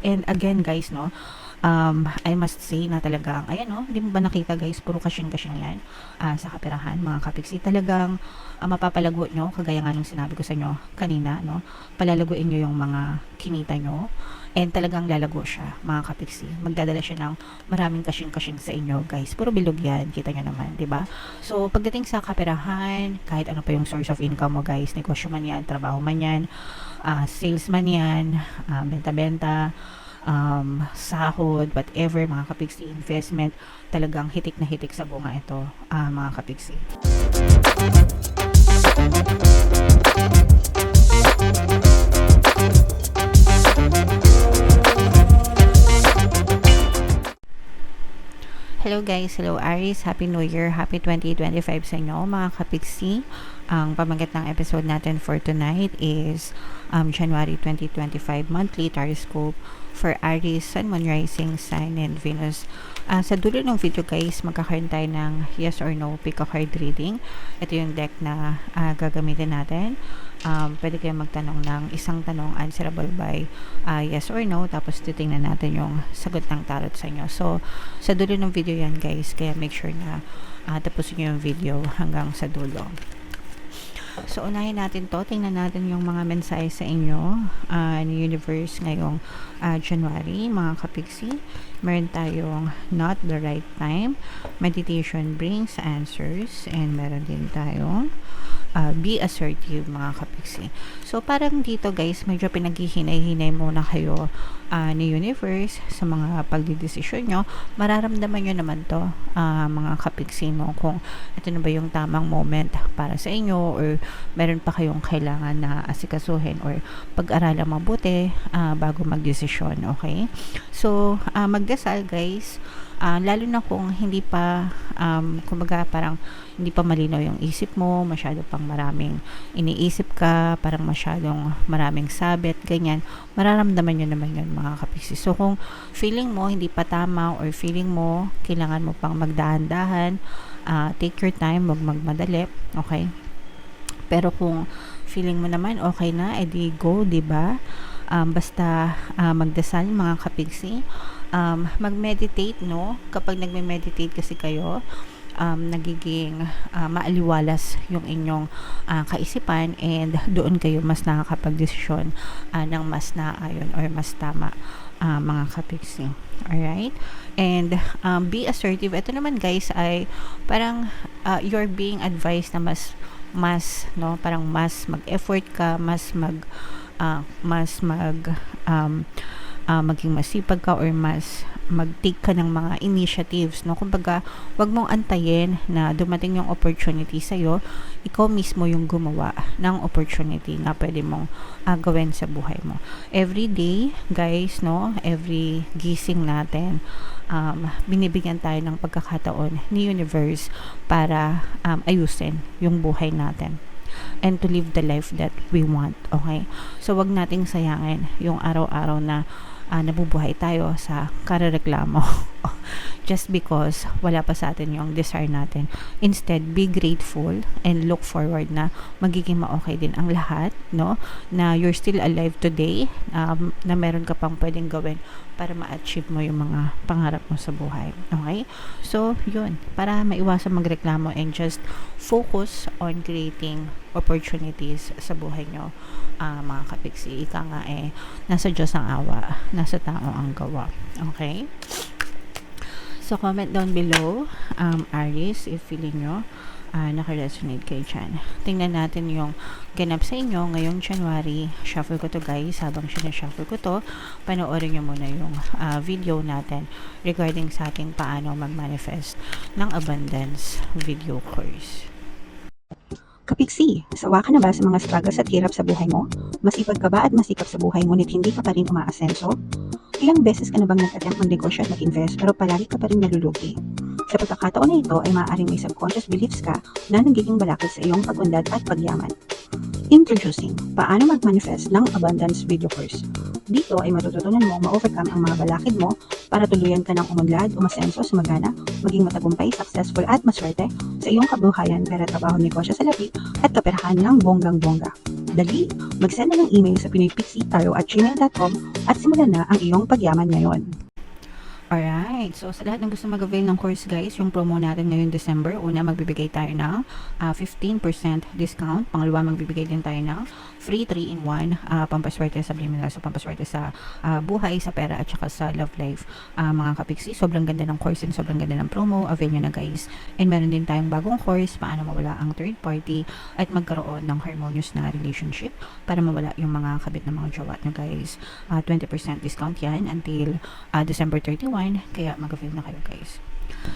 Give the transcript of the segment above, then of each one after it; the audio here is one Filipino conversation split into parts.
And again guys, no, I must say na talagang, ayan no, hindi mo ba nakita guys, puro kasyang-kasyang yan sa kaperahan, mga kapiksi. Talagang mapapalago nyo, kagaya nga nung sinabi ko sa inyo kanina, no, palalaguin nyo yung mga kinita nyo, and talagang lalago siya, mga kapiksi. Magdadala siya ng maraming kasyang-kasyang sa inyo guys. Puro bilog yan, kita nyo naman, di ba? So, pagdating sa kaperahan, kahit ano pa yung source of income mo guys, negosyo man yan, trabaho man yan, salesman yan, benta-benta, sahod, whatever, mga kapiksi, investment, talagang hitik na hitik sa bunga ito, mga kapiksi. Hello guys, hello Aries, Happy New Year, Happy 2025 sa inyo mga kapiksi. Ang pamagat ng episode natin for tonight is January 2025 monthly horoscope for Aries, Sun, Moon, Rising, Sign, and Venus. Sa dulo ng video guys, magkakaroon tayo ng yes or no pick a card reading. Ito yung deck na gagamitin natin. Pwede kayong magtanong ng isang tanong answerable by yes or no, tapos titingnan natin yung sagot ng tarot sa inyo. So, sa dulo ng video yan guys, kaya make sure na tapusin nyo yung video hanggang sa dulo. So, unahin natin to. Tingnan natin yung mga mensahe sa inyo ni Universe ngayong January, mga kapiksi. Meron tayong not the right time. Meditation brings answers. And meron din tayong be assertive, mga kapiksi. So, parang dito guys, medyo pinaghihinay-hinay muna kayo ni Universe sa mga pagdidesisyon nyo. Mararamdaman nyo naman to, mga kapiksi, no? Kung ito na ba yung tamang moment para sa inyo, or meron pa kayong kailangan na asikasuhin or pag-aralan mabuti bago magdesisyon, okay? So, magdasal guys, lalo na kung hindi pa kumbaga parang hindi pa malinaw yung isip mo, masyado pang maraming iniisip ka, parang masyadong maraming sabit, ganyan, mararamdaman nyo naman yun, mga kapiksi. So kung feeling mo hindi pa tama, or feeling mo kailangan mo pang magdahan-dahan, take your time, wag magmadali, okay? Pero kung feeling mo naman okay na, edi go, diba? Basta magdasal, mga kapiksi. Mag-meditate, no? Kapag nagme-meditate kasi kayo, nagiging maaliwalas yung inyong kaisipan, and doon kayo mas nakakapag-desisyon ng mas naayon or mas tama, mga kapiksi. Alright? And be assertive. Ito naman guys ay parang you're being advised na mas no, parang mas mag-effort ka, mas maging masipag ka, or mas mag-take ka ng mga initiatives, no? Kumbaga, wag mong antayin na dumating yung opportunity sa'yo, ikaw mismo yung gumawa ng opportunity na pwede mong gawin sa buhay mo. Every day, guys, no? Every gising natin, binibigyan tayo ng pagkakataon ni Universe para ayusin yung buhay natin and to live the life that we want, okay? So, wag nating sayangin yung araw-araw na nabubuhay tayo sa karereklamo just because wala pa sa atin yung desire natin. Instead, be grateful and look forward na magiging ma-okay din ang lahat, no? Na you're still alive today, na meron ka pang pwedeng gawin para ma-achieve mo yung mga pangarap mo sa buhay. Okay? So, yun. Para maiwasan magreklamo and just focus on creating opportunities sa buhay nyo, mga kapiksi. Ika nga nasa Diyos ang awa, nasa tao ang gawa. Okay? So, comment down below, Aries, if feeling nyo naka-resonate kayo dyan. Tingnan natin yung ganap sa inyo ngayong January. Shuffle ko to guys. Habang sinashuffle ko to, panoorin nyo muna yung video natin regarding sa ating paano mag-manifest ng abundance video course. Kapiksi, sawa ka na ba sa mga struggles at hirap sa buhay mo? Masipag ka ba at masikap sa buhay ngunit hindi ka pa rin umaasenso? Ilang beses ka na bang nag-attempt mag-negosyo at mag-invest pero palagi ka pa rin nalulugi? Sa pagkakataon na ito ay maaaring may subconscious beliefs ka na nagiging balakid sa iyong pag-unlad at pagyaman. Introducing, paano mag-manifest ng abundance video course. Dito ay matututunan mo ma-overcome ang mga balakid mo para tuluyan ka ng umunlad, umasenso, sumagana, maging matagumpay, successful at maswerte sa iyong kabuhayan, pera, trabaho, negosyo sa labi at kaperahan ng bonggang-bongga. Dali! Mag-send na ng email sa pinoypixietarot@gmail.com at simulan na ang iyong pagyaman ngayon. Alright, so sa lahat ng gusto mag-avail ng course guys, yung promo natin ngayong December, una magbibigay tayo ng 15% discount, pangalawa magbibigay din tayo ng free 3-in-1 pampaswerte sa Bliminal, so pampaswerte sa buhay, sa pera at saka sa love life. Mga kapiksi, sobrang ganda ng course and sobrang ganda ng promo, avail nyo na guys. And meron din tayong bagong course, paano mawala ang third party at magkaroon ng harmonious na relationship para mawala yung mga kabit ng mga jowa nyo guys. 20% discount yan until December 31, kaya mag-avail na kayo guys.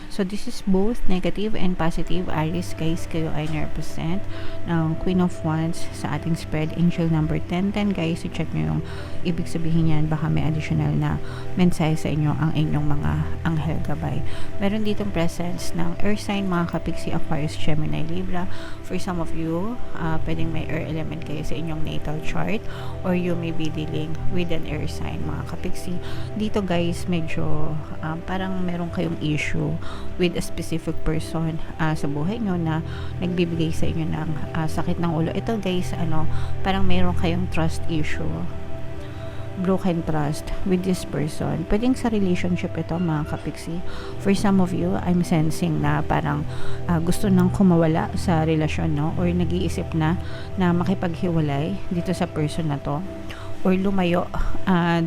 So this is both negative and positive. Aries guys, kayo ay na-represent ng Queen of Wands sa ating spread, angel number 1010 guys. I-check nyo yung ibig sabihin yan, baka may additional na mensahe sa inyo ang inyong mga anghel gabay. Meron ditong presence ng earth sign, mga kapiksi, Aquarius, Gemini, Libra. For some of you, pwedeng may air element kayo sa inyong natal chart, or you may be dealing with an air sign, mga kapiksi. Dito guys, medyo parang meron kayong issue with a specific person sa buhay nyo na nagbibigay sa inyo ng sakit ng ulo. Ito guys, parang meron kayong trust issue, broken trust with this person. Pwedeng sa relationship ito, mga kapiksi. For some of you, I'm sensing na parang gusto nang kumawala sa relasyon, no? Or nag-iisip na makipaghiwalay dito sa person na to, or lumayo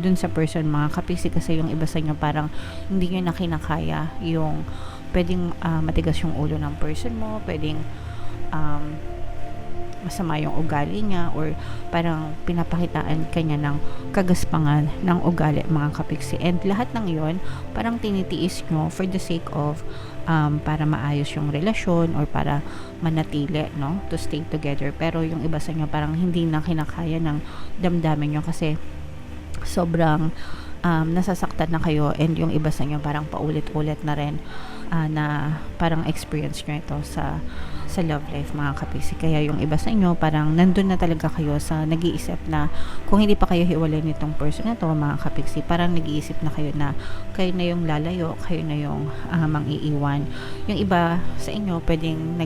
dun sa person, mga kapiksi, kasi yung iba sa inyo parang hindi nyo na kinakaya yung pwedeng matigas yung ulo ng person mo, pwedeng masama yung ugali niya, or parang pinapakitaan kanya ng kagaspangan ng ugali, mga kapiksi. And lahat ng yon parang tinitiis nyo for the sake of para maayos yung relasyon or para manatili, no, to stay together. Pero yung iba sa inyo parang hindi na kinakaya ng damdamin nyo kasi sobrang nasasaktan na kayo, and yung iba sa inyo parang paulit-ulit na rin na parang experience nyo ito sa love life, mga kapisi. Kaya yung iba sa inyo parang nandun na talaga kayo sa nag-iisip na kung hindi pa kayo hiwalay nitong person na to, mga kapiksi, parang nag-iisip na kayo na kayo na yung lalayo, kayo na yung mang-iiwan. Yung iba sa inyo pwedeng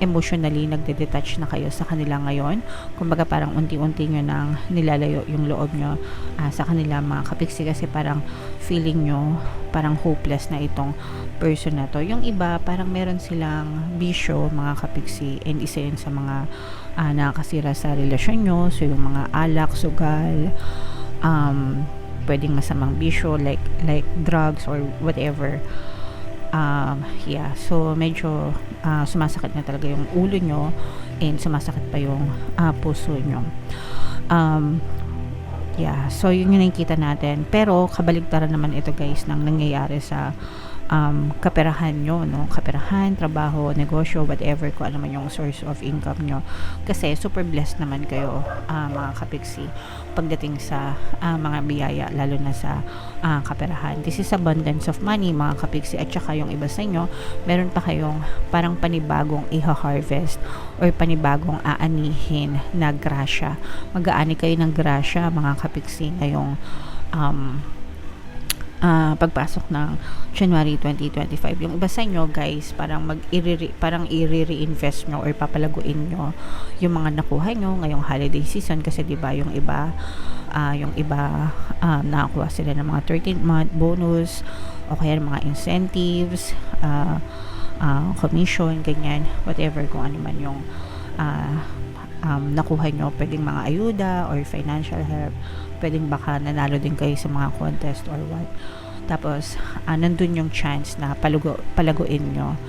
emotionally nagde-detach na kayo sa kanila ngayon. Kumbaga parang unti-unti nyo nang nilalayo yung loob nyo sa kanila, mga kapiksi, kasi parang feeling nyo parang hopeless na itong person na to. Yung iba parang meron silang bisyo, mga kapiksi, and isa yun sa mga nakakasira sa relasyon nyo. So yung mga alak, sugal, pwedeng masamang bisyo like drugs or whatever. So medyo sumasakit na talaga yung ulo nyo, and sumasakit pa yung puso nyo. So yun yung nakikita natin. Pero kabaligtaran naman ito guys ng nangyayari sa kaperahan nyo, no? Kaperahan, trabaho, negosyo, whatever, kung ano man yung source of income nyo. Kasi super blessed naman kayo, mga kapiksi, pagdating sa mga biyaya, lalo na sa kaperahan. This is abundance of money, mga kapiksi. At saka yung iba sa inyo, meron pa kayong parang panibagong iha-harvest or panibagong aanihin na grasya. Mag-aani kayo ng grasya, mga kapiksi, ngayong pagpasok ng January 2025. Yung iba sa inyo guys, parang i-reinvest nyo or papalaguin nyo yung mga nakuha nyo ngayong holiday season, kasi diba yung iba nakakuha sila ng mga 13th-month bonus o kaya mga incentives, commission, ganyan, whatever, kung ano man yung nakuha nyo. Pwedeng mga ayuda or financial help, pwedeng baka nanalo din kayo sa mga contest or what. Tapos nandun yung chance na palaguin nyo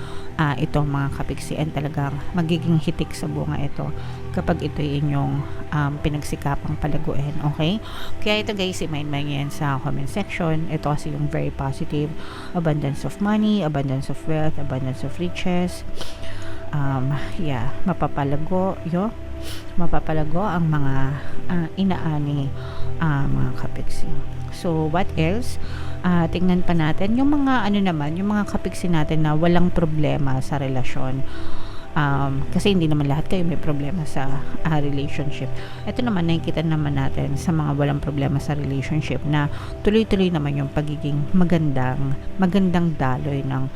itong mga kapiksi, and talagang magiging hitik sa bunga ito kapag ito inyong pinagsikapang palaguin. Okay? Kaya ito guys, i-mind yan sa comment section. Ito kasi yung very positive: abundance of money, abundance of wealth, abundance of riches. Mapapalago ang mga inaani, mga kapiksi. So what else? Tingnan pa natin yung mga yung mga kapiksi natin na walang problema sa relasyon. Kasi hindi naman lahat kayo may problema sa relationship. Ito naman, nakikita naman natin sa mga walang problema sa relationship na tuloy-tuloy naman yung pagiging magandang daloy ng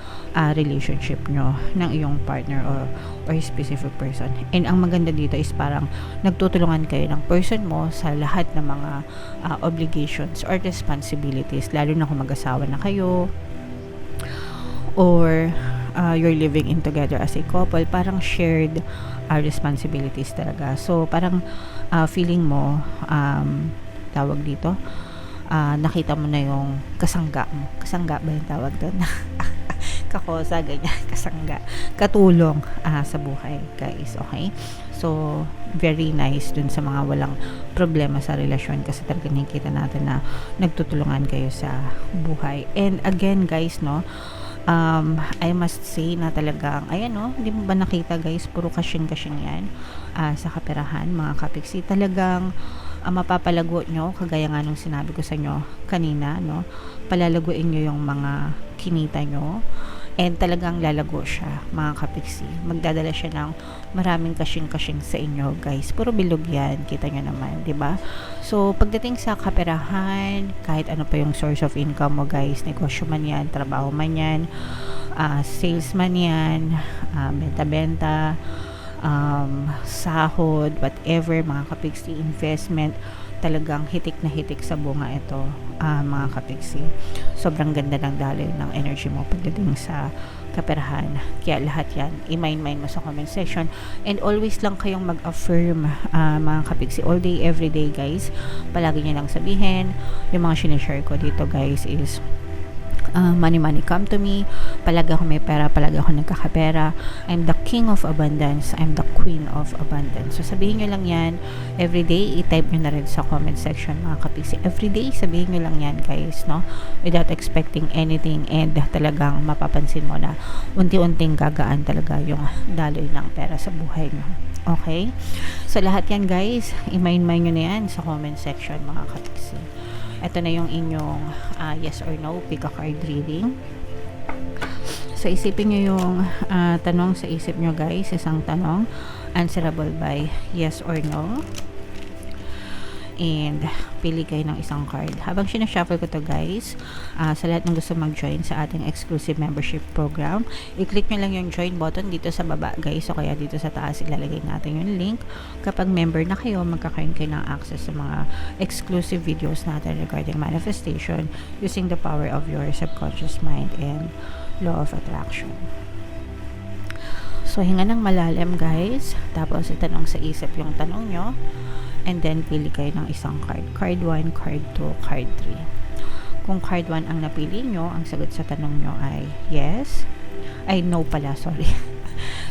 relationship nyo ng iyong partner or specific person. And ang maganda dito is parang nagtutulungan kayo ng person mo sa lahat ng mga obligations or responsibilities, lalo na kung mag-asawa na kayo or you're living in together as a couple. Parang shared responsibilities talaga. So parang feeling mo tawag dito, nakita mo na yung kasangga mo. Kasangga ba yung tawag doon? Kakosa, ganyan, kasangga, katulong sa buhay, guys. Okay, so very nice dun sa mga walang problema sa relasyon, kasi talaga nakikita natin na nagtutulungan kayo sa buhay. And again, guys, no, I must say na talagang, ayan, no, hindi mo ba nakita, guys, puro kasing-kasing yan sa kaperahan, mga kapiksi. Talagang mapapalago nyo, kagaya nga nung sinabi ko sa inyo kanina, no, palalaguin nyo yung mga kinita nyo, and talagang lalago siya, mga kapiksi. Magdadala siya ng maraming kasing-kasing sa inyo, guys. Puro bilog yan, kita nyo naman, di ba? So pagdating sa kaperahan, kahit ano pa yung source of income mo, guys, negosyo man yan, trabaho man yan, sales man yan, benta-benta, sahod, whatever, mga kapiksi, investment, talagang hitik na hitik sa bunga ito, mga kapiksi. Sobrang ganda ng daloy ng energy mo pagdating sa kaperahan. Kaya lahat yan, i-mind mo sa comment section. And always lang kayong mag-affirm, mga kapiksi, all day, every day, guys. Palagi nyo lang sabihin, yung mga sinishare ko dito, guys, is money come to me, palagi ako may pera, palagi ako nagkakapera, I'm the king of abundance, I'm the queen of abundance. So sabihin nyo lang yan everyday, i-type nyo na rin sa comment section, mga kapiksi. Everyday sabihin nyo lang yan, guys, no, without expecting anything, and talagang mapapansin mo na unti-unting gagaan talaga yung daloy ng pera sa buhay nyo. Okay, so lahat yan, guys, i-mind nyo na yan sa comment section, mga kapiksi. Ito na yung inyong yes or no pick a card reading. So isipin nyo yung tanong sa isip nyo, guys. Isang tanong, answerable by yes or no. And pili kayo ng isang card. Habang sinashuffle ko to, guys, sa lahat ng gusto mag-join sa ating exclusive membership program, i-click nyo lang yung join button dito sa baba, guys, o kaya dito sa taas ilalagay natin yung link. Kapag member na kayo, magkakaroon kayo ng access sa mga exclusive videos natin regarding manifestation using the power of your subconscious mind and law of attraction. So hinga ng malalim, guys, tapos itanong sa isip yung tanong nyo. And then, pili kayo ng isang card. Card 1, card 2, card 3. Kung card 1 ang napili nyo, ang sagot sa tanong nyo ay yes. Ay, no pala, sorry.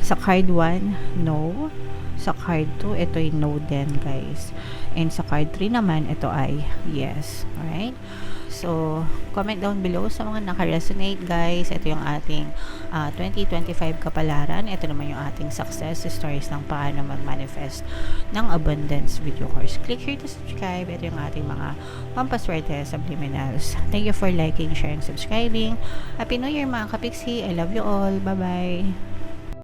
Sa card 1, no. Sa card 2, ito ay no din, guys. And sa card 3 naman, ito ay yes. Alright? So, comment down below sa mga naka-resonate, guys. Ito yung ating 2025 kapalaran. Ito naman yung ating success stories ng paano mag-manifest ng abundance video course. Click here to subscribe. Ito yung ating mga pampaswerte subliminals. Thank you for liking, sharing, subscribing. Happy New Year, mga kapiksi. I love you all. Bye-bye.